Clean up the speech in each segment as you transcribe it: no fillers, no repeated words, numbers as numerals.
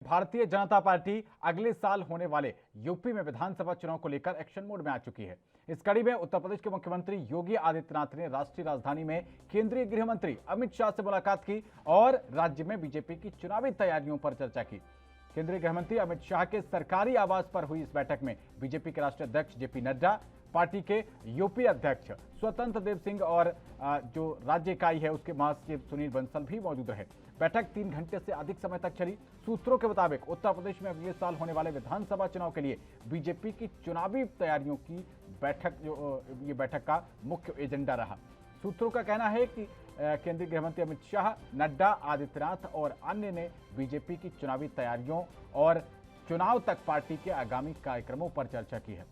Bharatiya Janata party अगले साल होने वाले यूपी में विधानसभा चुनाव को लेकर एक्शन मोड में आ चुकी है। इस कड़ी में उत्तर प्रदेश के मुख्यमंत्री योगी आदित्यनाथ ने राष्ट्रीय राजधानी में केंद्रीय गृह मंत्री अमित शाह से मुलाकात की और राज्य में बीजेपी की चुनावी तैयारियों पर चर्चा की। केंद्रीय गृह मंत्री अमित शाह के सरकारी आवास पर हुई इस बैठक में बीजेपी के राष्ट्रीय अध्यक्ष जेपी नड्डा, पार्टी के यूपी अध्यक्ष स्वतंत्र देव सिंह और जो राज्य इकाई है उसके महासचिव सुनील बंसल भी मौजूद रहे। बैठक 3 घंटे से अधिक समय तक चली। सूत्रों के मुताबिक उत्तर प्रदेश में अगले साल होने वाले विधानसभा चुनाव के लिए बीजेपी की चुनावी तैयारियों की ये बैठक का मुख्य एजेंडा रहा। सूत्रों का कहना है कि केंद्रीय गृह मंत्री अमित शाह, नड्डा, आदित्यनाथ और अन्य ने बीजेपी की चुनावी तैयारियों और चुनाव तक पार्टी के आगामी कार्यक्रमों पर चर्चा की है।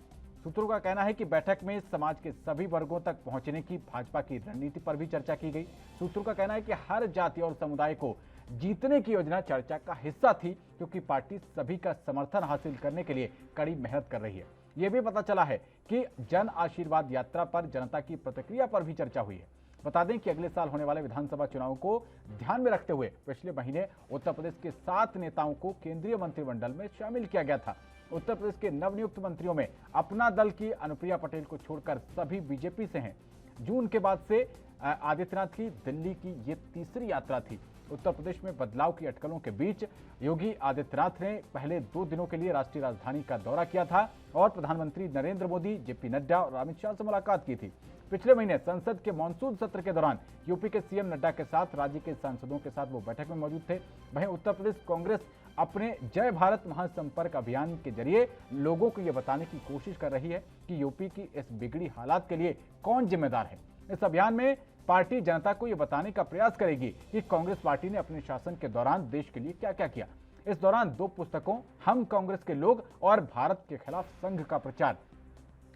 सूत्रों का कहना है कि बैठक में समाज के सभी वर्गों तक पहुंचने की भाजपा की रणनीति पर भी चर्चा की गई। सूत्रों का कहना है कि हर जाति और समुदाय को जीतने की योजना चर्चा का हिस्सा थी, क्योंकि पार्टी सभी का समर्थन हासिल करने के लिए कड़ी मेहनत कर रही है। यह भी पता चला है कि जन आशीर्वाद यात्रा पर जनता की प्रतिक्रिया पर भी चर्चा हुई है। बता दें कि अगले साल होने वाले विधानसभा चुनाव को ध्यान में रखते हुए पिछले महीने उत्तर प्रदेश के 7 नेताओं को केंद्रीय मंत्रिमंडल में शामिल किया गया था। उत्तर प्रदेश के नवनियुक्त मंत्रियों में अपना दल की अनुप्रिया पटेल को छोड़कर सभी बीजेपी से हैं। जून के बाद से आदित्यनाथ की दिल्ली की ये तीसरी यात्रा थी। उत्तर प्रदेश में बदलाव की अटकलों के बीच योगी आदित्यनाथ ने पहले 2 दिनों के लिए राष्ट्रीय राजधानी का दौरा किया था और प्रधानमंत्री नरेंद्र मोदी, जेपी नड्डा और अमित शाह से मुलाकात की थी। पिछले महीने संसद के मानसून सत्र के दौरान यूपी के सीएम नड्डा के साथ राज्य के सांसदों के साथ वो बैठक में मौजूद थे। वहीं उत्तर प्रदेश कांग्रेस अपने जय भारत महासंपर्क अभियान के जरिए लोगों को ये बताने की कोशिश कर रही है कि यूपी की इस बिगड़ी हालात के लिए कौन जिम्मेदार है। इस अभियान में पार्टी जनता को ये बताने का प्रयास करेगी कि कांग्रेस पार्टी ने अपने शासन के दौरान देश के लिए क्या क्या किया। इस दौरान 2 पुस्तकों हम कांग्रेस के लोग और भारत के खिलाफ संघ का प्रचार,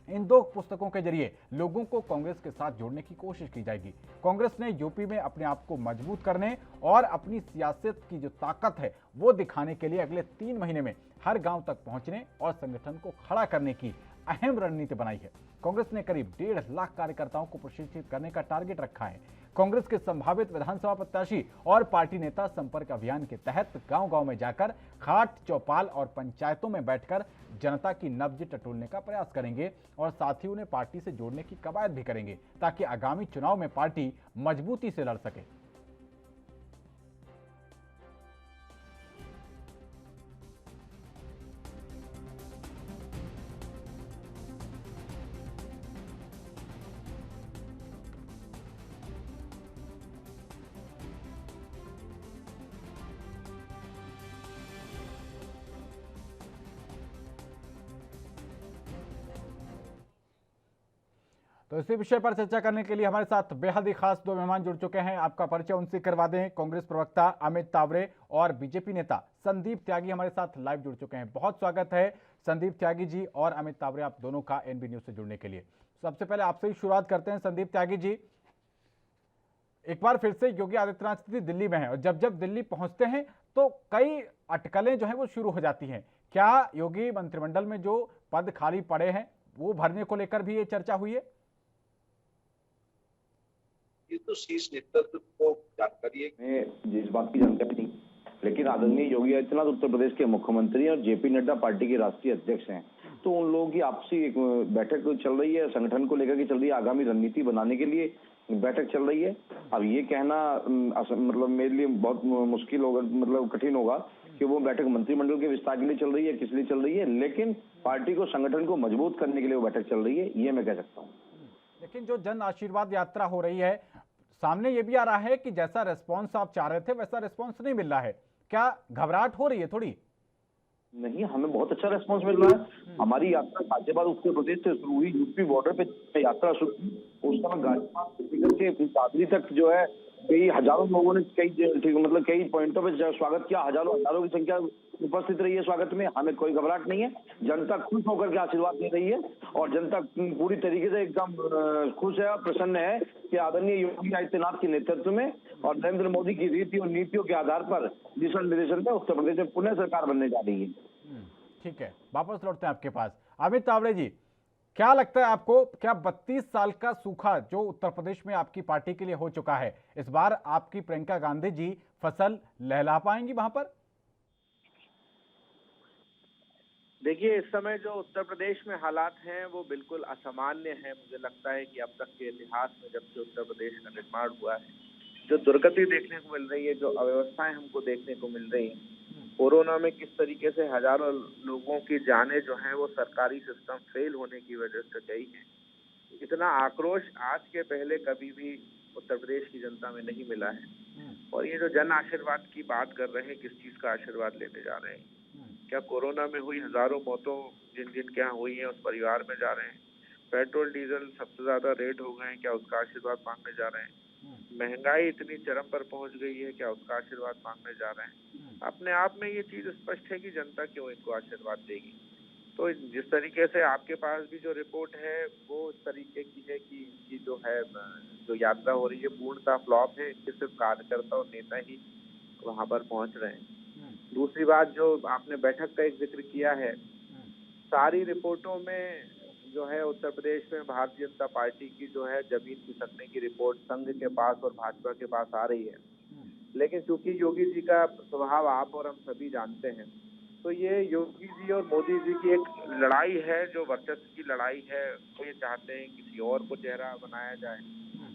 इन 2 पुस्तकों के जरिए लोगों को कांग्रेस के साथ जोड़ने की कोशिश की जाएगी। कांग्रेस ने यूपी में अपने आप को मजबूत करने और अपनी सियासत की जो ताकत है वो दिखाने के लिए अगले 3 महीने में हर गांव तक पहुंचने और संगठन को खड़ा करने की अहम रणनीति बनाई है। कांग्रेस ने करीब 1.5 लाख कार्यकर्ताओं को प्रशिक्षित करने का टारगेट रखा है। कांग्रेस के संभावित विधानसभा प्रत्याशी और पार्टी नेता संपर्क अभियान के तहत गांव-गांव में जाकर खाट, चौपाल और पंचायतों में बैठकर जनता की नब्ज टटोलने का प्रयास करेंगे और साथ ही उन्हें पार्टी से जोड़ने की कवायद भी करेंगे, ताकि आगामी चुनाव में पार्टी मजबूती से लड़ सके। तो इसी विषय पर चर्चा करने के लिए हमारे साथ बेहद ही खास 2 मेहमान जुड़ चुके हैं। आपका परिचय उनसे करवा दें। कांग्रेस प्रवक्ता अमित तावरे और बीजेपी नेता संदीप त्यागी हमारे साथ लाइव जुड़ चुके हैं। बहुत स्वागत है संदीप त्यागी जी और अमित तावरे, आप दोनों का एनबी न्यूज से जुड़ने के लिए। सबसे पहले आपसे ही शुरुआत करते हैं। संदीप त्यागी जी, एक बार फिर से योगी आदित्यनाथ दिल्ली में है और जब दिल्ली पहुंचते हैं तो कई अटकलें जो है वो शुरू हो जाती हैं। क्या योगी मंत्रिमंडल में जो पद खाली पड़े हैं वो भरने को लेकर भी ये चर्चा हुई है? ये तो शीर्ष नेतृत्व को जानकारी है, जिस बात की जानकारी नहीं, लेकिन आदरणीय योगी आदित्यनाथ उत्तर प्रदेश के मुख्यमंत्री और जेपी नड्डा पार्टी के राष्ट्रीय अध्यक्ष हैं, तो उन लोगों की आपसी एक बैठक चल रही है, संगठन को लेकर के चल रही है, आगामी रणनीति बनाने के लिए बैठक चल रही है। अब ये कहना मतलब मेरे लिए बहुत मुश्किल होगा, मतलब कठिन होगा कि वो बैठक मंत्रिमंडल के विस्तार के लिए चल रही है, किस लिए चल रही है, लेकिन पार्टी को, संगठन को मजबूत करने के लिए वो बैठक चल रही है, ये मैं कह सकता हूँ। लेकिन जो जन आशीर्वाद यात्रा हो रही है, सामने ये भी आ रहा है कि जैसा रिस्पांस आप चाह रहे थे वैसा रिस्पांस नहीं मिल रहा है। क्या घबराहट हो रही है थोड़ी? नहीं, हमें बहुत अच्छा रिस्पांस मिल रहा है। हमारी यात्रा गाजियाबाद उत्तर प्रदेश से शुरू हुई, यूपी बॉर्डर पे यात्रा शुरू हुई, उस समय गाजियाबाद से लेकर के दादरी तक जो है कई हजारों लोगों ने कई पॉइंटों पे स्वागत किया। हजारों की संख्या उपस्थित रही है स्वागत में। हमें कोई घबराहट नहीं है। जनता खुश होकर के आशीर्वाद दे रही है और जनता पूरी तरीके से एकदम खुश है और प्रसन्न है कि आदरणीय योगी आदित्यनाथ के नेतृत्व में और नरेंद्र मोदी की रीति और नीतियों के आधार पर दिशा निर्देशन में उत्तर प्रदेश में पुनः सरकार बनने जा रही है। ठीक है, वापस लौटते हैं आपके पास। अमित तावड़े जी, क्या लगता है आपको, क्या 32 साल का सूखा जो उत्तर प्रदेश में आपकी पार्टी के लिए हो चुका है, इस बार आपकी प्रियंका गांधी जी फसल लहला पाएंगी वहां पर? देखिए, इस समय जो उत्तर प्रदेश में हालात हैं वो बिल्कुल असामान्य हैं। मुझे लगता है कि अब तक के इतिहास में जब से उत्तर प्रदेश का निर्माण हुआ है, जो दुर्गति देखने को मिल रही है, जो अव्यवस्थाएं हमको देखने को मिल रही हैं, कोरोना में किस तरीके से हजारों लोगों की जानें जो हैं वो सरकारी सिस्टम फेल होने की वजह से गई हैं। इतना आक्रोश आज के पहले कभी भी उत्तर प्रदेश की जनता में नहीं मिला है। और ये जो जन आशीर्वाद की बात कर रहे हैं, किस चीज का आशीर्वाद लेने जा रहे हैं? क्या कोरोना में हुई हजारों मौतों जिन जिन क्या हुई हैं उस परिवार में जा रहे हैं? पेट्रोल डीजल सबसे ज्यादा रेट हो गए हैं, क्या उसका आशीर्वाद मांगने जा रहे हैं? महंगाई इतनी चरम पर पहुंच गई है, क्या उसका आशीर्वाद मांगने जा रहे हैं? अपने आप में ये चीज स्पष्ट है कि जनता क्यों इनको आशीर्वाद देगी। तो जिस तरीके से आपके पास भी जो रिपोर्ट है वो इस तरीके की है कि इनकी जो है जो यात्रा हो रही है पूर्णतः फ्लॉप है। इनके सिर्फ कार्यकर्ता और नेता ही वहां पर पहुंच रहे हैं। दूसरी बात, जो आपने बैठक का एक जिक्र किया है, सारी रिपोर्टों में जो है उत्तर प्रदेश में भारतीय जनता पार्टी की जो है जमीन खिसकने की रिपोर्ट संघ के पास और भाजपा के पास आ रही है। लेकिन चूंकि योगी जी का स्वभाव आप और हम सभी जानते हैं, तो ये योगी जी और मोदी जी की एक लड़ाई है, जो वर्चस्व की लड़ाई है। वो ये चाहते हैं किसी और को चेहरा बनाया जाए।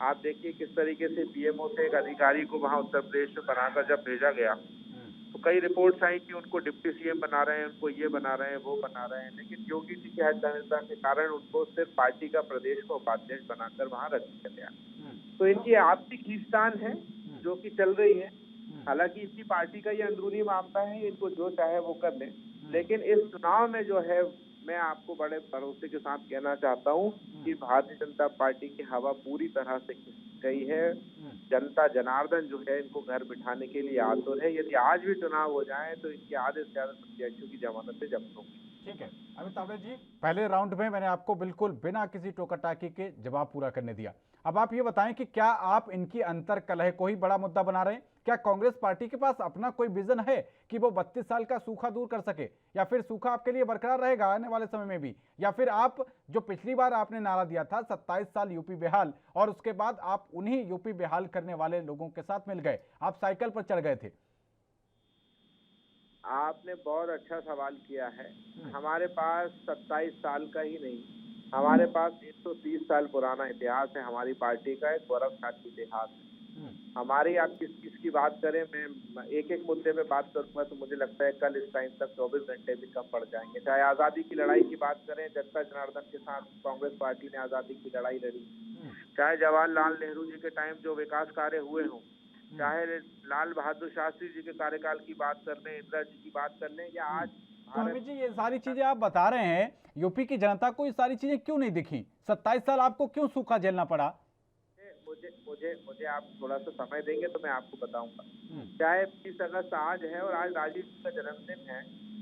आप देखिए किस तरीके से पीएमओ से एक अधिकारी को वहां उत्तर प्रदेश में बनाकर जब भेजा गया, तो कई रिपोर्ट्स आई कि उनको डिप्टी सीएम बना रहे हैं, उनको ये बना रहे हैं, वो बना रहे हैं। लेकिन योगी जी की हठधर्मिता के कारण उनको सिर्फ पार्टी का प्रदेश का उपाध्यक्ष बनाकर वहां रख दिया गया। तो इनकी आपसी खींचतान है जो कि चल रही है। हालांकि इसी पार्टी का ये अंदरूनी मामला है, इनको जो चाहे वो कर ले। लेकिन इस चुनाव में जो है, मैं आपको बड़े भरोसे के साथ कहना चाहता हूँ कि भारतीय जनता पार्टी की हवा पूरी तरह से खिसक गई है। जनता जनार्दन जो है इनको घर बिठाने के लिए आतुर है। यदि आज भी चुनाव हो जाए तो इनके आधे से ज्यादा प्रत्याशियों की जमानतें जब्त होंगी। ठीक है अमित तावड़े जी, पहले राउंड में मैंने आपको बिल्कुल बिना किसी टोका टाकी के जवाब पूरा करने दिया। अब आप ये बताएं कि क्या आप इनकी अंतर कलह को ही बड़ा मुद्दा बना रहे हैं? क्या कांग्रेस पार्टी के पास अपना कोई विजन है कि वो 32 साल का सूखा दूर कर सके, या फिर सूखा आपके लिए बरकरार रहेगा आने वाले समय में भी, या फिर आप जो पिछली बार आपने नारा दिया था 27 साल यूपी बेहाल, और उसके बाद आप उन्हीं यूपी बेहाल करने वाले लोगों के साथ मिल गए, आप साइकिल पर चढ़ गए थे? आपने बहुत अच्छा सवाल किया है। हमारे पास 27 साल का ही नहीं, हमारे पास 130 साल पुराना इतिहास है। हमारी पार्टी का एक गौरवशाली इतिहास है। हमारी, आप किस चीज की बात करें, मैं एक एक मुद्दे पे बात करूंगा तो मुझे लगता है कल इस टाइम तक 24 घंटे भी कम पड़ जाएंगे। चाहे आजादी की लड़ाई की बात करें, जनता जनार्दन के साथ कांग्रेस पार्टी ने आजादी की लड़ाई लड़ी। चाहे जवाहरलाल नेहरू जी के टाइम जो विकास कार्य हुए हों, चाहे लाल बहादुर शास्त्री जी के कार्यकाल की बात कर लें, इंदिरा जी की बात कर लें, या आज तो अमित जी, ये सारी चीजें आप बता रहे हैं, यूपी की जनता को ये सारी चीजें क्यों नहीं दिखी? 27 साल आपको क्यों सूखा झेलना पड़ा? मुझे मुझे मुझे आप थोड़ा सा समय देंगे तो मैं आपको बताऊंगा। चाहे 20 अगस्त आज है और आज राजीव जी का जन्मदिन है।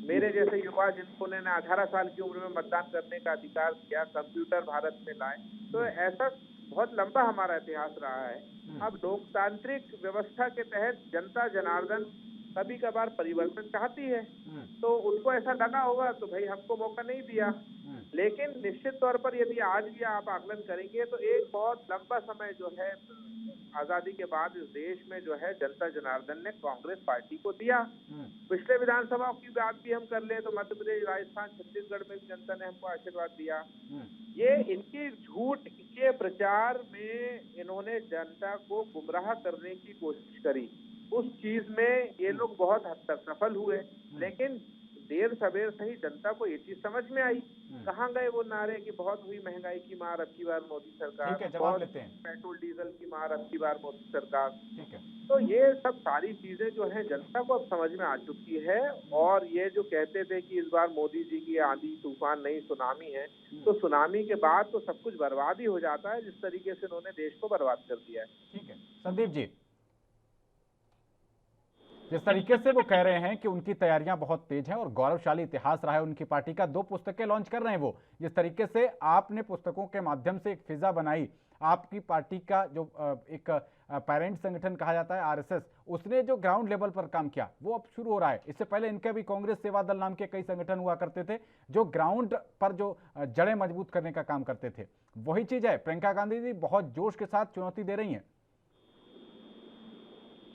मेरे जैसे युवा जिनको ने 18 साल की उम्र में मतदान करने का अधिकार दिया, कंप्यूटर भारत में लाए, तो ऐसा बहुत लंबा हमारा इतिहास रहा है। अब लोकतांत्रिक व्यवस्था के तहत जनता जनार्दन कभी कभार परिवर्तन चाहती है, तो उनको ऐसा लगा होगा तो भाई हमको मौका नहीं दिया। लेकिन निश्चित तौर पर यदि आज भी आप आकलन करेंगे तो एक बहुत लंबा समय जो है आजादी के बाद इस देश में जो है जनता जनार्दन ने कांग्रेस पार्टी को दिया। पिछले विधानसभा की बात भी हम कर ले तो मध्य प्रदेश, राजस्थान, छत्तीसगढ़ में भी जनता ने हमको आशीर्वाद दिया। ये इनकी झूठ के प्रचार में इन्होंने जनता को गुमराह करने की कोशिश करी। उस चीज में ये लोग बहुत हद तक सफल हुए, लेकिन देर सवेर सही जनता को ये चीज समझ में आई। कहाँ गए वो नारे कि बहुत हुई महंगाई की मार, अब की बार मोदी सरकार, ठीक है, जवाब लेते हैं। पेट्रोल डीजल की मार, अब की बार मोदी सरकार। ठीक है, तो ये सब सारी चीजें जो है जनता को अब समझ में आ चुकी है। और ये जो कहते थे कि इस बार मोदी जी की आंधी तूफान नहीं सुनामी है, तो सुनामी के बाद तो सब कुछ बर्बाद ही हो जाता है, जिस तरीके से उन्होंने देश को बर्बाद कर दिया है। ठीक है संदीप जी, जिस तरीके से वो कह रहे हैं कि उनकी तैयारियां बहुत तेज हैं और गौरवशाली इतिहास रहा है उनकी पार्टी का, 2 पुस्तकें लॉन्च कर रहे हैं वो, जिस तरीके से आपने पुस्तकों के माध्यम से एक फिजा बनाई, आपकी पार्टी का जो एक पेरेंट संगठन कहा जाता है आरएसएस, उसने जो ग्राउंड लेवल पर काम किया वो अब शुरू हो रहा है। इससे पहले इनके भी कांग्रेस सेवा दल नाम के कई संगठन हुआ करते थे जो ग्राउंड पर जो जड़ें मजबूत करने का काम करते थे। वही चीज है, प्रियंका गांधी जी बहुत जोश के साथ चुनौती दे रही हैं।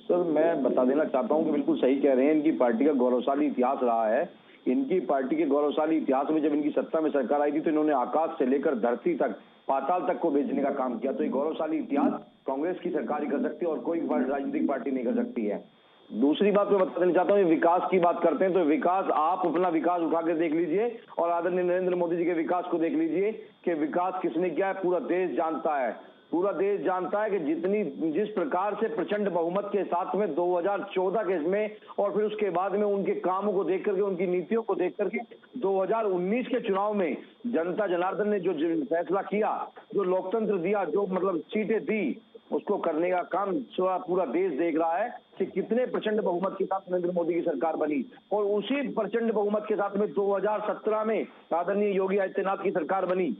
सर, मैं बता देना चाहता हूं कि बिल्कुल सही कह रहे हैं। इनकी पार्टी का गौरवशाली इतिहास रहा है। इनकी पार्टी के गौरवशाली इतिहास में जब इनकी सत्ता में सरकार आई थी तो इन्होंने आकाश से लेकर धरती तक, पाताल तक को बेचने का काम किया। तो ये गौरवशाली इतिहास कांग्रेस की सरकार ही कर सकती है और कोई राजनीतिक पार्टी नहीं कर सकती है। दूसरी बात मैं बता देना चाहता हूँ, विकास की बात करते हैं तो विकास, आप अपना विकास उठा के देख लीजिए और आदरणीय नरेंद्र मोदी जी के विकास को देख लीजिए कि विकास किसने किया है। पूरा देश जानता है, पूरा देश जानता है कि जिस प्रकार से प्रचंड बहुमत के साथ में 2014 के इसमें और फिर उसके बाद में उनके कामों को देख करके, उनकी नीतियों को देख करके 2019 के चुनाव में जनता जनार्दन ने जो फैसला किया, जो लोकतंत्र दिया, जो मतलब सीटें दी, उसको करने का काम पूरा देश देख रहा है कि कितने प्रचंड बहुमत के साथ नरेंद्र मोदी की सरकार बनी। और उसी प्रचंड बहुमत के साथ में 2017 में आदरणीय योगी आदित्यनाथ की सरकार बनी।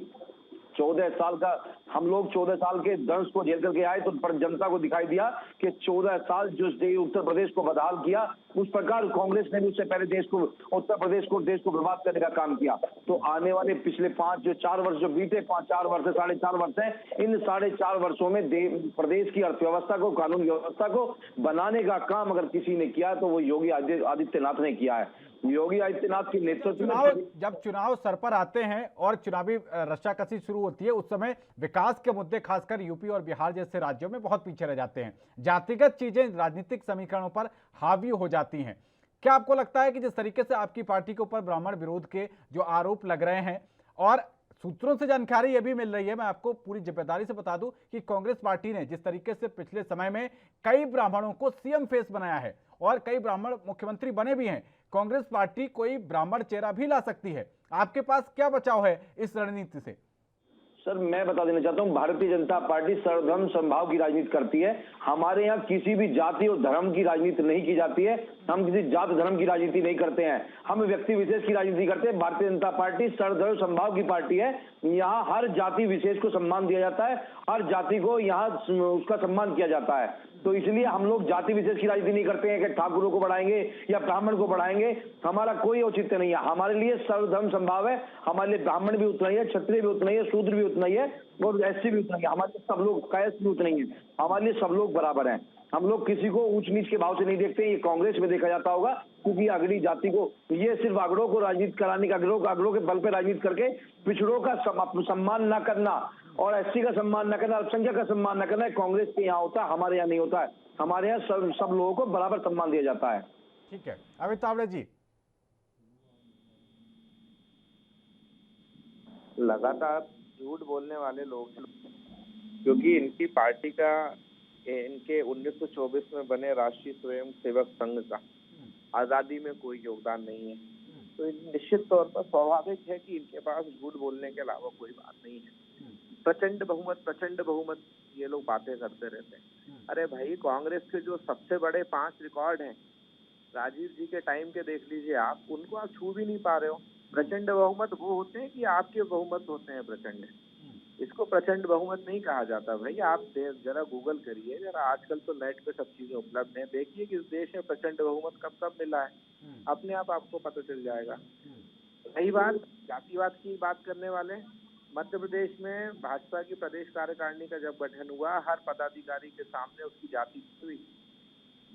14 साल का हम लोग 14 साल के दंश को झेल करके आए, तो पर जनता को दिखाई दिया कि 14 साल जो उत्तर प्रदेश को बदहाल किया, उस प्रकार कांग्रेस ने भी उससे पहले देश को बर्बाद करने का काम किया। तो आने वाले पिछले 4 वर्ष जो बीते, 4 वर्ष से 4.5 वर्ष है, इन 4.5 वर्षों में प्रदेश की अर्थव्यवस्था को, कानून व्यवस्था को बनाने का काम अगर किसी ने किया तो वो योगी आदित्यनाथ ने किया है। योगी आदित्यनाथ के नेतृत्व में जब चुनाव सर पर आते हैं और चुनावी रस्साकसी शुरू होती है, उस समय विकास के मुद्दे खासकर यूपी और बिहार जैसे राज्यों में बहुत पीछे रह जाते हैं। जातिगत चीजें राजनीतिक समीकरणों पर हावी हो जाती हैं। क्या आपको लगता है कि जिस तरीके से आपकी पार्टी के ऊपर ब्राह्मण विरोध के जो आरोप लग रहे हैं, और सूत्रों से जानकारी यह भी मिल रही है, मैं आपको पूरी जिम्मेदारी से बता दूं कि कांग्रेस पार्टी ने जिस तरीके से पिछले समय में कई ब्राह्मणों को सीएम फेस बनाया है और कई ब्राह्मण मुख्यमंत्री बने भी हैं, कांग्रेस पार्टी कोई ब्राह्मण चेहरा भी ला सकती है। आपके पास क्या बचाव है इस रणनीति से? सर, मैं बता देना चाहता हूं, भारतीय जनता पार्टी सर्वधर्म समभाव की राजनीति करती है। हमारे यहाँ किसी भी जाति और धर्म की राजनीति नहीं की जाती है। हम किसी जाति धर्म की राजनीति नहीं करते हैं, हम व्यक्ति विशेष की राजनीति करते हैं। भारतीय जनता पार्टी सर्वधर्म समभाव की पार्टी है। यहाँ हर जाति विशेष को सम्मान दिया जाता है, हर जाति को यहाँ उसका सम्मान किया जाता है। तो इसलिए हम लोग जाति विशेष की राजनीति नहीं करते हैं कि ठाकुरों को बढ़ाएंगे या ब्राह्मण को बढ़ाएंगे, हमारा कोई औचित्य नहीं है। हमारे लिए सर्वधर्म संभाव है, हमारे लिए ब्राह्मण भी उतना ही है, क्षत्रिय भी उतना ही है, शूद्र भी उतना ही है और एससी भी उतना ही है। हमारे लिए सब लोग, कायस्थ भी उतना ही है, हमारे लिए सब लोग बराबर हैं। हम लोग किसी को ऊंच नीच के भाव से नहीं देखते। ये कांग्रेस में देखा जाता होगा, क्योंकि अगड़ी जाति को, ये सिर्फ अगड़ों को राजनीति कराने का, अगड़ों के बल पर राजनीति करके पिछड़ों का सम्मान न करना और एससी का सम्मान न करना, अल्पसंख्यक का सम्मान न करना, कांग्रेस के यहाँ होता है, हमारे यहाँ नहीं होता है। हमारे यहाँ सब लोगों को बराबर सम्मान दिया जाता है। ठीक है, अमित तावड़े जी। लगातार झूठ बोलने वाले लोग हैं, क्योंकि इनकी पार्टी का, इनके 1924 में बने राष्ट्रीय स्वयं सेवक संघ का आजादी में कोई योगदान नहीं है। तो निश्चित तौर पर स्वाभाविक है कि इनके पास झूठ बोलने के अलावा कोई बात नहीं है। प्रचंड बहुमत ये लोग बातें करते रहते हैं। अरे भाई, कांग्रेस के जो सबसे बड़े 5 रिकॉर्ड हैं, राजीव जी के टाइम के देख लीजिए आप, उनको आप छू भी नहीं पा रहे हो। प्रचंड बहुमत वो होते हैं कि आपके बहुमत होते हैं प्रचंड, इसको प्रचंड बहुमत नहीं कहा जाता। भाई आप जरा गूगल करिए, जरा आजकल तो नेट पे सब चीजें उपलब्ध हैं, देखिए कि इस देश में प्रचंड बहुमत कब मिला है, अपने आप आपको पता चल जाएगा। रही बात जातिवाद की बात करने वाले, मध्य प्रदेश में भाजपा की प्रदेश कार्यकारिणी का जब गठन हुआ, हर पदाधिकारी के सामने उसकी जाति हुई।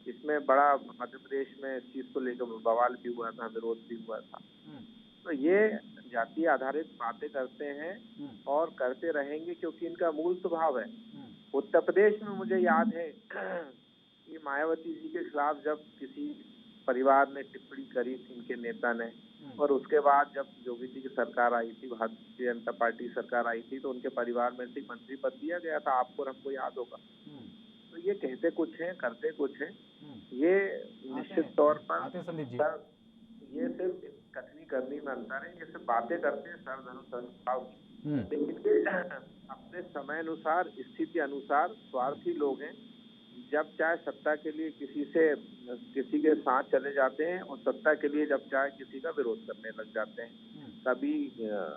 इसमें बड़ा मध्य प्रदेश में इस चीज को लेकर बवाल भी हुआ था, विरोध भी हुआ था। तो ये जाति आधारित बातें करते हैं और करते रहेंगे, क्योंकि इनका मूल स्वभाव है। उत्तर प्रदेश में मुझे याद है कि मायावती जी के खिलाफ जब किसी परिवार ने टिप्पणी करी थी इनके नेता ने, और उसके बाद जब योगी जी की सरकार आई थी, भारतीय जनता पार्टी सरकार आई थी, तो उनके परिवार में से मंत्री पद दिया गया था, आपको और हमको याद होगा। तो ये कहते कुछ हैं, करते कुछ हैं। ये निश्चित तौर पर ये सिर्फ कथनी करनी में अंतर है, ये सिर्फ बातें करते हैं सर्वधर्म समभाव की, लेकिन अपने समय अनुसार, स्थिति अनुसार स्वार्थी लोग हैं। जब चाहे सत्ता के लिए किसी के साथ चले जाते हैं और सत्ता के लिए जब चाहे किसी का विरोध करने लग जाते हैं। कभी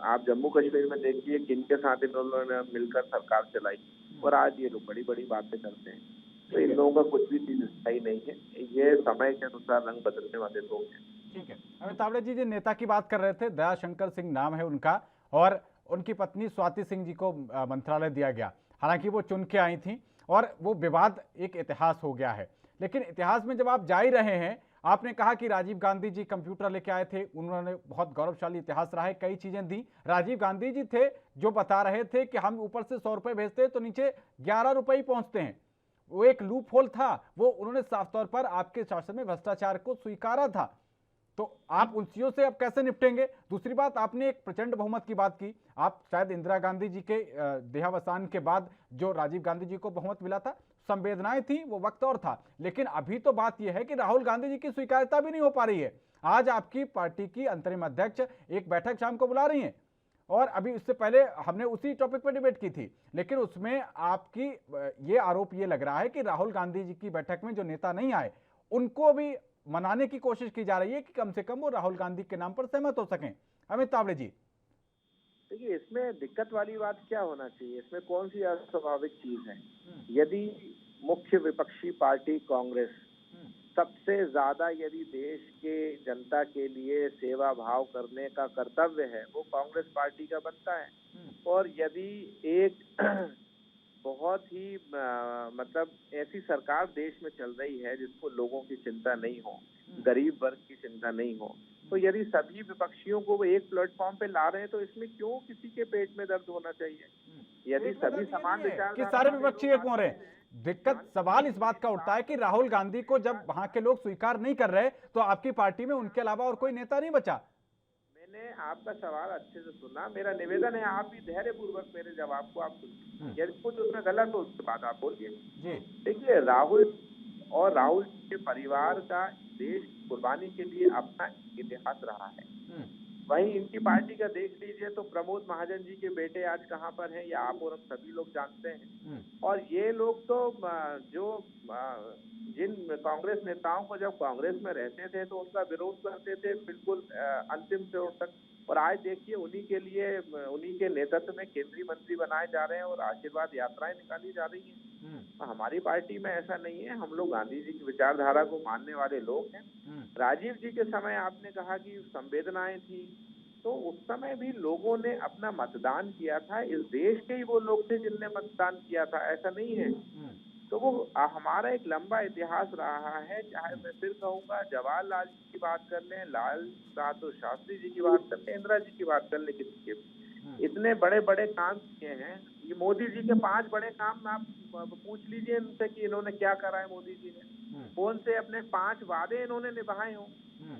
आप जम्मू कश्मीर में देखिए किनके साथ इन्होंने मिलकर सरकार चलाई, और आज ये लोग बड़ी बड़ी बातें करते हैं। तो इन लोगों का कुछ भी चीज सही नहीं है, ये समय के अनुसार रंग बदलने वाले लोग हैं। ठीक है, अमित तावड़े जी नेता की बात कर रहे थे, दयाशंकर सिंह नाम है उनका, और उनकी पत्नी स्वाति सिंह जी को मंत्रालय दिया गया। हालांकि वो चुन के आई थी और वो विवाद एक इतिहास हो गया है। लेकिन इतिहास में जब आप जा ही रहे हैं आपने कहा कि राजीव गांधी जी कंप्यूटर लेके आए थे, उन्होंने बहुत गौरवशाली इतिहास रहा है, कई चीजें दी। राजीव गांधी जी थे जो बता रहे थे कि हम ऊपर से 100 रुपए भेजते हैं तो नीचे 11 रुपए ही पहुंचते हैं। वो एक लूप होल था, वो उन्होंने साफ तौर पर आपके शासन में भ्रष्टाचार को स्वीकारा था। तो आप उन चीजों से अब कैसे निपटेंगे? दूसरी बात, आपने एक प्रचंड बहुमत की बात की। आप शायद इंदिरा गांधी जी के देहावसान के बाद जो राजीव गांधी जी को बहुमत मिला था, संवेदनाएं थी, वो वक्त और था। लेकिन अभी तो बात यह है कि राहुल गांधी जी की स्वीकार्यता भी नहीं हो पा रही है। आज आपकी पार्टी की अंतरिम अध्यक्ष एक बैठक शाम को बुला रही हैं, और अभी इससे पहले हमने उसी टॉपिक पर डिबेट की थी, लेकिन उसमें आपकी ये आरोप ये लग रहा है कि राहुल गांधी जी की बैठक में जो नेता नहीं आए उनको भी मनाने की कोशिश की जा रही है कि कम से कम वो राहुल गांधी के नाम पर सहमत हो सकें। अमित तावड़े जी, देखिए, इसमें दिक्कत वाली बात क्या होना चाहिए? इसमें कौन सी अस्वाभाविक चीज है? यदि मुख्य विपक्षी पार्टी कांग्रेस सबसे ज्यादा यदि देश के जनता के लिए सेवा भाव करने का कर्तव्य है, वो कांग्रेस पार्टी का बनता है। और यदि एक बहुत ही मतलब ऐसी सरकार देश में चल रही है जिसको लोगों की चिंता नहीं हो, गरीब वर्ग की चिंता नहीं हो, तो यदि सभी विपक्षियों को वो एक प्लेटफॉर्म पे ला रहे हैं तो इसमें क्यों किसी के पेट में दर्द होना चाहिए? यदि सभी समान विचार कि सारे विपक्षी एक हो रहे हैं। दिक्कत, सवाल इस बात का उठता है कि राहुल गांधी को जब वहां के लोग स्वीकार नहीं कर रहे तो आपकी पार्टी में उनके अलावा और कोई नेता नहीं बचा। मैंने आपका सवाल अच्छे से सुना। मेरा निवेदन है, आप भी धैर्य पूर्वक मेरे जवाब को आप सुनिए। यदि कुछ उसमें गलत हो उसके बाद आप बोलिए। देखिए, राहुल और राहुल के परिवार का देश की कुर्बानी के लिए अपना इतिहास रहा है। वहीं इनकी पार्टी का देख लीजिए तो प्रमोद महाजन जी के बेटे आज कहाँ पर हैं, या आप और हम सभी लोग जानते हैं। और ये लोग तो जो जिन कांग्रेस नेताओं को जब कांग्रेस में रहते थे तो उनका विरोध करते थे बिल्कुल अंतिम छोर तक, और आज देखिए उन्हीं के लिए, उन्हीं के नेतृत्व में केंद्रीय मंत्री बनाए जा रहे हैं और आशीर्वाद यात्राएं निकाली जा रही हैं। तो हमारी पार्टी में ऐसा नहीं है, हम लोग गांधी जी की विचारधारा को मानने वाले लोग हैं। राजीव जी के समय आपने कहा कि संवेदनाएं थी, तो उस समय भी लोगों ने अपना मतदान किया था। इस देश के ही वो लोग थे जिनने मतदान किया था, ऐसा नहीं है। तो वो हमारा एक लंबा इतिहास रहा है। चाहे मैं फिर कहूंगा जवाहरलाल जी की बात कर लें, लाल बहादुर शास्त्री जी की बात कर लें, इंदिरा जी की बात कर लें, किसी के इतने बड़े बड़े काम किए हैं। ये मोदी जी के 5 बड़े काम आप पूछ लीजिए इनसे कि इन्होंने क्या करा है। मोदी जी ने कौन से अपने 5 वादे इन्होंने निभाए हों।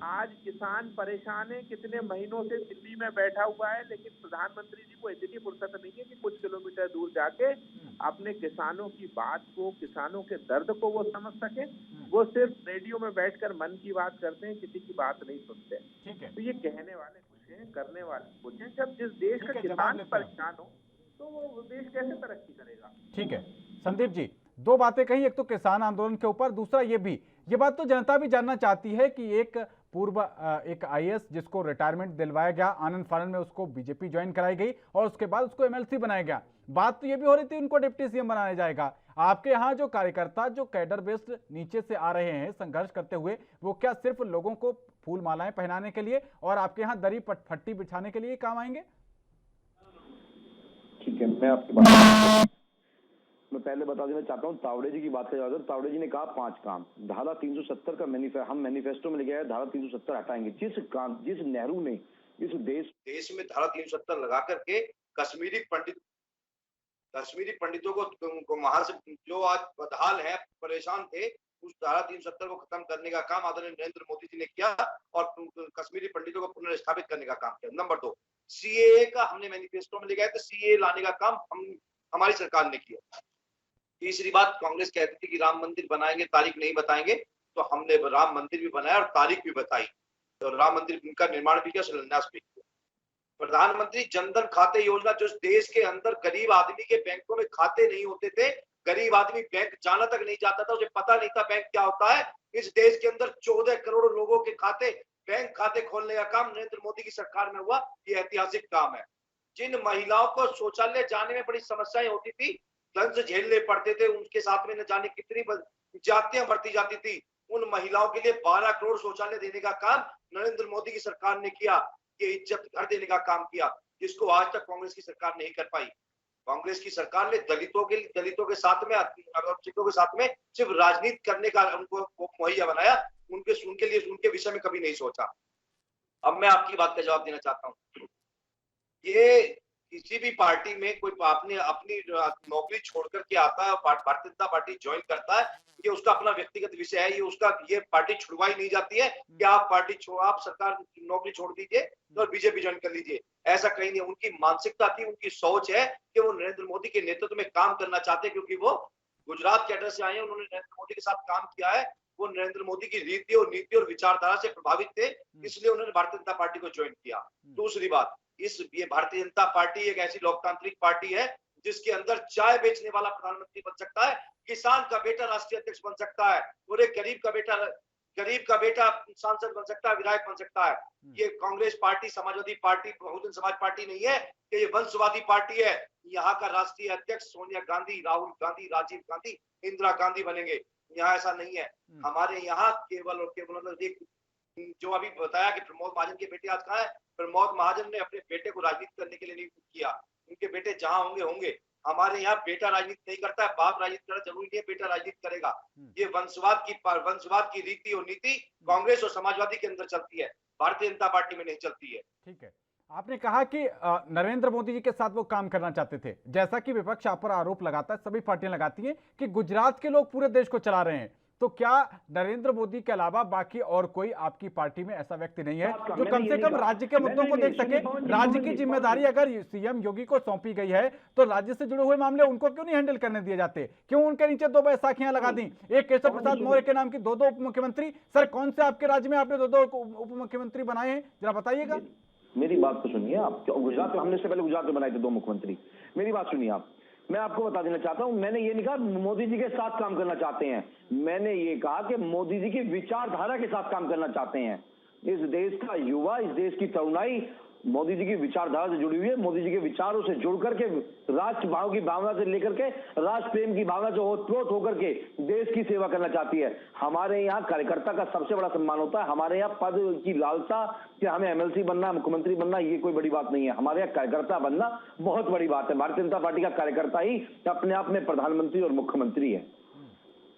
आज किसान परेशान है, कितने महीनों से दिल्ली में बैठा हुआ है, लेकिन प्रधानमंत्री जी को इतनी फुर्सत नहीं है कि कुछ किलोमीटर दूर जाके अपने किसानों की बात को, किसानों के दर्द को वो समझ सके। वो सिर्फ रेडियो में बैठकर मन की बात करते हैं, किसी की बात नहीं सुनते। तो ये कहने वाले कुछ हैं, करने वाले कुछ हैं। जब जिस देश का किसान परेशान हो तो वो देश कैसे तरक्की करेगा? ठीक है संदीप जी, 2 बातें कही, एक तो किसान आंदोलन के ऊपर, दूसरा ये बात तो जनता भी जानना चाहती है कि एक पूर्व एक आईएएस जिसको रिटायरमेंट दिलवाया गया, आनंद फानन में उसको बीजेपी ज्वाइन कराई गई और उसके बाद उसको एमएलसी बनाया गया। बात तो ये भी हो रही थी उनको डिप्टी सीएम बनाया जाएगा। आपके यहाँ जो कार्यकर्ता, जो कैडर बेस्ड नीचे से आ रहे हैं संघर्ष करते हुए, वो क्या सिर्फ लोगों को फूल मालाएं पहनाने के लिए और आपके यहाँ दरी फट्टी बिछाने के लिए काम आएंगे? ठीक है, मैं आपकी बात मैं पहले बता देना चाहता हूँ। तावड़े जी की बात कर, तावड़े जी ने कहा 5 काम। धारा 370 का हम मैनिफेस्टो में लिखे हैं, धारा 370 हटाएंगे। जिस नेहरू ने इस देश में धारा 370 लगा करके कश्मीरी पंडितों को वहां से जो आज बदहाल है, परेशान थे, उस धारा 370 को खत्म करने का काम आदरणीय नरेंद्र मोदी जी ने किया और कश्मीरी पंडितों को पुनर्स्थापित करने का काम किया। नंबर 2, सीएए का हमने मैनिफेस्टो में लिखा है, तो सीएए लाने का काम हमारी सरकार ने किया। तीसरी बात, कांग्रेस कहती थी कि राम मंदिर बनाएंगे, तारीख नहीं बताएंगे, तो हमने राम मंदिर भी बनाया और तारीख भी बताई। तो राम मंदिर का निर्माण भी किया, शिलान्यास भी किया। प्रधानमंत्री जनधन खाते योजना, जो देश के अंदर गरीब आदमी के बैंकों में खाते नहीं होते थे, गरीब आदमी बैंक जाना तक नहीं चाहता था, उसे पता नहीं था बैंक क्या होता है। इस देश के अंदर 14 करोड़ लोगों के बैंक खाते खोलने का काम नरेंद्र मोदी की सरकार में हुआ। ये ऐतिहासिक काम है। जिन महिलाओं को शौचालय जाने में बड़ी समस्याएं होती थी, दंश झेलने पड़ते थे, उनके साथ में न जाने कितनी जातियां बढ़ती जाती थी, उन महिलाओं के लिए 12 करोड़ शौचालय देने का काम नरेंद्र मोदी की सरकार ने किया। ये इज्जत घर देने का काम किया, जिसको आज तक कांग्रेस की सरकार नहीं कर पाई। कांग्रेस की सरकार ने दलितों के साथ में, अल्पसंख्यकों के साथ में सिर्फ राजनीति करने का उनको मुहैया बनाया। उनके विषय में कभी नहीं सोचा। अब मैं आपकी बात का जवाब देना चाहता हूँ। ये किसी भी पार्टी में कोई अपनी अपनी नौकरी छोड़ करके आता है, भारतीय जनता पार्टी ज्वाइन करता है, ये उसका अपना व्यक्तिगत विषय है। ये पार्टी छुड़वाई नहीं जाती है कि आप सरकार नौकरी छोड़ दीजिए और बीजेपी ज्वाइन कर लीजिए, ऐसा कहीं नहीं। उनकी मानसिकता थी, उनकी सोच है कि वो नरेंद्र मोदी के नेतृत्व में काम करना चाहते हैं, क्योंकि वो गुजरात कैडर से आए हैं, उन्होंने नरेंद्र मोदी के साथ काम किया है, वो नरेंद्र मोदी की नीति और विचारधारा से प्रभावित थे, इसलिए उन्होंने भारतीय जनता पार्टी को ज्वाइन किया। दूसरी बात, ये भारतीय जनता पार्टी एक ऐसी लोकतांत्रिक पार्टी है जिसके अंदर चाय बेचने वाला प्रधानमंत्री बन सकता है, किसान का बेटा राष्ट्रीय अध्यक्ष बन सकता है, और एक गरीब का बेटा सांसद बन सकता है, विधायक बन सकता है। ये Congress party, Samajwadi party, Bahujan Samaj party नहीं है कि ये वंशवादी पार्टी है। यहाँ का राष्ट्रीय अध्यक्ष सोनिया गांधी, राहुल गांधी, राजीव गांधी, इंदिरा गांधी बनेंगे, यहाँ ऐसा नहीं है। हमारे यहाँ केवल और केवल मतलब एक जो अभी बताया कि प्रमोद महाजन के बेटे आज कहाँ है, प्रमोद महाजन ने अपने बेटे को राजनीति करने के लिए नियुक्त किया, उनके बेटे जहां होंगे। हमारे यहाँ बेटा राजनीति नहीं करता है, बाप राजनीति करना जरूरी नहीं है, बेटा राजनीति करेगा। ये वंशवाद की रीति और नीति कांग्रेस और समाजवादी के अंदर चलती है, भारतीय जनता पार्टी में नहीं चलती है। ठीक है, आपने कहा कि नरेंद्र मोदी जी के साथ वो काम करना चाहते थे, जैसा कि विपक्ष आप पर आरोप लगाता है, सभी पार्टियां लगाती हैं कि गुजरात के लोग पूरे देश को चला रहे हैं, तो क्या नरेंद्र मोदी के अलावा बाकी और कोई आपकी पार्टी में ऐसा व्यक्ति नहीं है जो कम से कम राज्य के मुद्दों को देख सके? राज्य की जिम्मेदारी अगर सीएम योगी को सौंपी गई है तो राज्य से जुड़े हुए मामले उनको क्यों नहीं हैंडल करने दिए जाते? क्यों उनके नीचे दो बैसाखियां लगा दी, एक केशव प्रसाद मौर्य के नाम की दो उप मुख्यमंत्री? सर, कौन से आपके राज्य में आपने दो उप मुख्यमंत्री बनाए हैं, जरा बताइएगा। मेरी बात तो सुनिए आप। गुजरात में हमने से पहले गुजरात में बनाए थे 2 मुख्यमंत्री। मेरी बात सुनिए आप। मैं आपको बता देना चाहता हूं, मैंने ये नहीं कहा मोदी जी के साथ काम करना चाहते हैं, मैंने ये कहा कि मोदी जी की विचारधारा के साथ काम करना चाहते हैं। इस देश का युवा, इस देश की तरुणाई मोदी जी की विचारधारा से जुड़ी हुई है। मोदी जी के विचारों से जुड़ करके, राष्ट्र भाव की भावना से लेकर के राष्ट्र प्रेम की भावना से ओतप्रोत होकर के देश की सेवा करना चाहती है। हमारे यहाँ कार्यकर्ता का सबसे बड़ा सम्मान होता है। हमारे यहाँ पद की लालसा कि हमें एमएलसी बनना, मुख्यमंत्री बनना, ये कोई बड़ी बात नहीं है। हमारे यहाँ कार्यकर्ता बनना बहुत बड़ी बात है। भारतीय जनता पार्टी का कार्यकर्ता ही अपने आप में प्रधानमंत्री और मुख्यमंत्री है।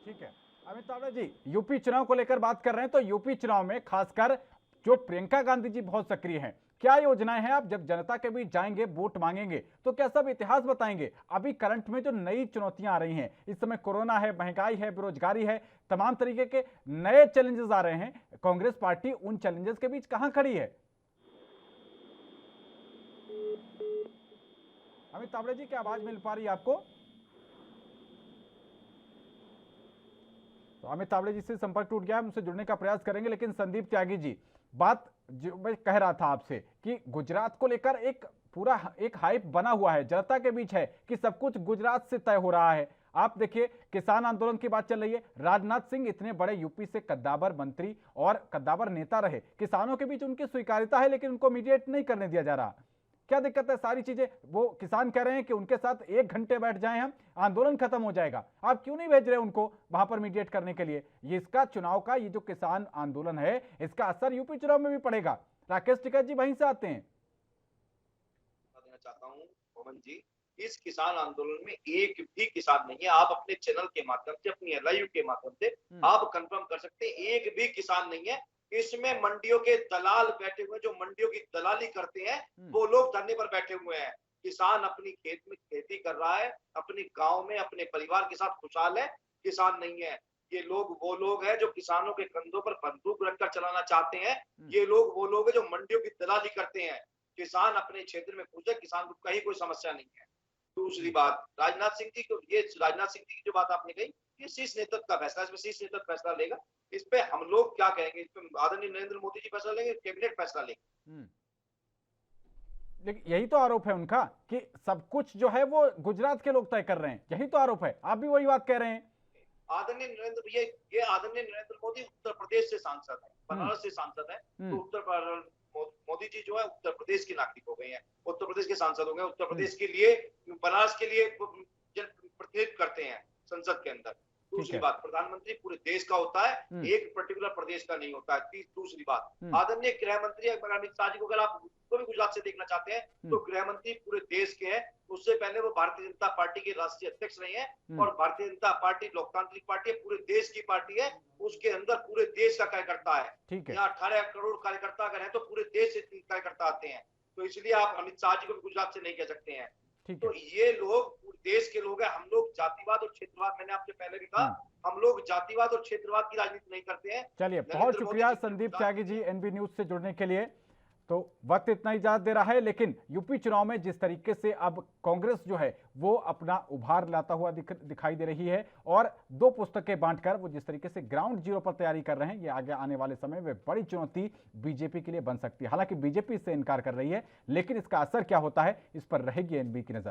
ठीक है, अमित चावड़ा जी, यूपी चुनाव को लेकर बात कर रहे हैं, तो यूपी चुनाव में खासकर जो प्रियंका गांधी जी बहुत सक्रिय हैं, क्या योजनाएं हैं? आप जब जनता के बीच जाएंगे, वोट मांगेंगे, तो क्या सब इतिहास बताएंगे? अभी करंट में जो नई चुनौतियां आ रही हैं, इस समय कोरोना है, महंगाई है, बेरोजगारी है, तमाम तरीके के नए चैलेंजेस आ रहे हैं, कांग्रेस पार्टी उन चैलेंजेस के बीच कहां खड़ी है? अमित चावड़ा जी, क्या आवाज मिल पा रही है आपको? तो अमित चावड़ा जी से संपर्क टूट गया, हम उनसे जुड़ने का प्रयास करेंगे। लेकिन संदीप त्यागी जी, बात जो मैं कह रहा था आपसे कि गुजरात को लेकर एक पूरा एक हाइप बना हुआ है, जनता के बीच है कि सब कुछ गुजरात से तय हो रहा है। आप देखिए, किसान आंदोलन की बात चल रही है, राजनाथ सिंह इतने बड़े यूपी से कद्दावर मंत्री और कद्दावर नेता रहे, किसानों के बीच उनकी स्वीकार्यता है, लेकिन उनको मीडिएट नहीं करने दिया जा रहा। क्या दिक्कत है? सारी चीजें वो किसान कह रहे हैं कि उनके साथ 1 घंटे बैठ जाएं हम, आंदोलन खत्म हो जाएगा। आप क्यों नहीं भेज रहे उनको वहां पर मीडिएट करने के लिए? ये इसका चुनाव का ये जो किसान आंदोलन है, इसका असर यूपी चुनाव में भी पड़ेगा। राकेश टिकैत जी वहीं से आते हैं। देना चाहता हूं मोहन जी, इस किसान आंदोलन में एक भी किसान नहीं है। आप अपने चैनल के माध्यम से, अपनी LIU के माध्यम से आप कंफर्म कर सकते हैं, एक भी किसान नहीं है। इसमें मंडियों के दलाल बैठे हुए, जो मंडियों की दलाली करते हैं, वो लोग धरने पर बैठे हुए हैं। किसान अपनी खेत में खेती कर रहा है, अपने गांव में अपने परिवार के साथ खुशहाल है, किसान नहीं है। ये लोग वो लोग हैं जो किसानों के कंधों पर बंदूक रखकर चलाना चाहते हैं। ये लोग वो लोग हैं जो मंडियों की दलाली करते हैं। किसान अपने क्षेत्र में खुश है, किसान को कहीं कोई समस्या नहीं है। दूसरी बात, राजनाथ सिंह जी को, ये राजनाथ सिंह जी की जो बात आपने कही, ये शीर्ष नेतृत्व का फैसला, इसमें शीर्ष नेतृत्व फैसला लेगा। इस पे हम लोग क्या कहेंगे? इस पे आदरणीय नरेंद्र मोदी जी फैसला लेंगे, कैबिनेट फैसला लेंगे। लेकिन यही तो आरोप है उनका कि सब कुछ जो है वो गुजरात के लोग तय कर रहे हैं, यही तो आरोप है। आप भी वही बात कह रहे हैं। आदरणीय नरेंद्र मोदी उत्तर प्रदेश से सांसद है, बनारस से सांसद है, तो मोदी जी जो है उत्तर प्रदेश के नागरिक हो गए हैं, उत्तर प्रदेश के सांसद हो गए, उत्तर प्रदेश के लिए, बनारस के लिए प्रतिनिधित्व करते हैं संसद के अंदर। दूसरी है। बात, प्रधानमंत्री पूरे देश का होता है, एक पर्टिकुलर प्रदेश का नहीं होता है। दूसरी बात, आदरणीय गृह मंत्री अमित शाह जी को अगर आप उनको भी गुजरात से देखना चाहते हैं तो गृह मंत्री पूरे देश के हैं। उससे पहले वो भारतीय जनता पार्टी के राष्ट्रीय अध्यक्ष रहे हैं और भारतीय जनता पार्टी लोकतांत्रिक पार्टी है, पूरे देश की पार्टी है, उसके अंदर पूरे देश का कार्यकर्ता है। ठीक है। यहाँ 18 करोड़ कार्यकर्ता अगर है तो पूरे देश से कार्यकर्ता आते हैं, तो इसलिए आप अमित शाह जी को भी गुजरात से नहीं कह सकते हैं। तो ये लोग पूरे देश के लोग हैं। हम लोग जातिवाद और क्षेत्रवाद, मैंने आपसे पहले भी कहा, हम लोग जातिवाद और क्षेत्रवाद की राजनीति नहीं करते हैं। चलिए, बहुत शुक्रिया संदीप त्यागी जी एनबी न्यूज से जुड़ने के लिए। तो वक्त इतना इजाजत दे रहा है, लेकिन यूपी चुनाव में जिस तरीके से अब कांग्रेस जो है वो अपना उभार लाता हुआ दिखाई दे रही है और 2 पुस्तकें बांटकर वो जिस तरीके से ग्राउंड जीरो पर तैयारी कर रहे हैं, ये आगे आने वाले समय में बड़ी चुनौती बीजेपी के लिए बन सकती है। हालांकि बीजेपी इससे इनकार कर रही है, लेकिन इसका असर क्या होता है इस पर रहेगी एनबी की नजर।